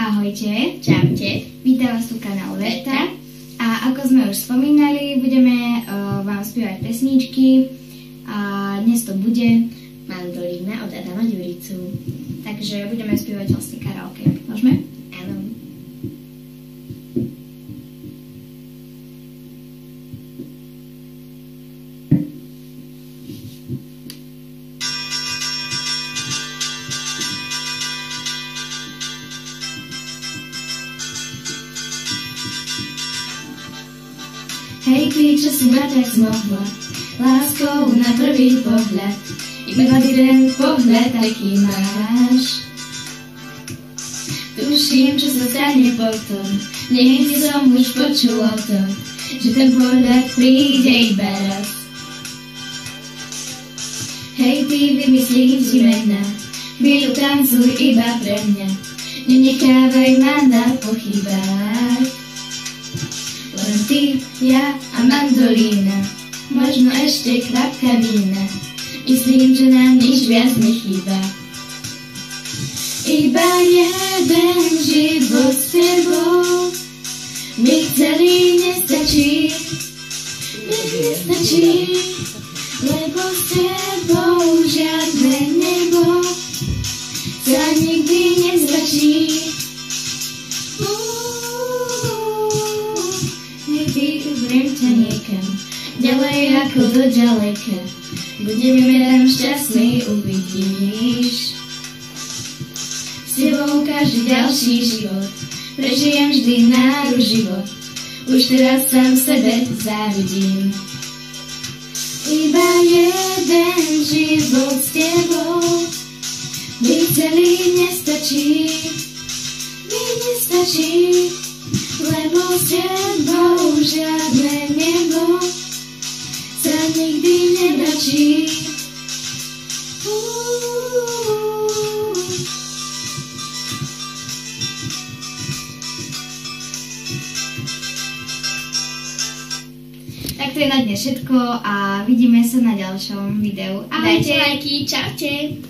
Ahojte. Čaute. Vítam vás tu kanál Verta. A ako sme už spomínali, budeme vám spievať pesničky. A dnes to bude Mandolína od Adama Ďuricu. Takže budeme spievať vlastne karaoke. Môžeme? Áno. Hej ty, čo si ma tak zmohla, láskou na prvý pohľad, iba jeden pohľad taký máš. Tuším, čo sa stane potom, niekdy som už počul o tom, že ten pohľad príde iba raz. Hej ty, vymyslím si mena, chvíľu tancuj iba pre mňa, nenechávaj ma na pochybách. Len ty, ja a mandolína, možno ešte kvapka vína, myslím, že nám nič viac nechýba. Iba jeden život s tebou mi celý nestačí, lebo s tebou žiadne nebo sa nikdy nezračí. Vyberiem ťa niekam, ďalej ako do ďaleka, budeme tam šťastný, uvidíš. S tebou každý ďalší život, prežijem vždy náru život, už teraz sám sebe závidím. Iba jeden život s tebou mi celý nestačí, lebo s tebou žiadne nebo sa nikdy nevračí. Tak to je na dnes všetko a vidíme sa na ďalšom videu. Dajte lajky, čaute.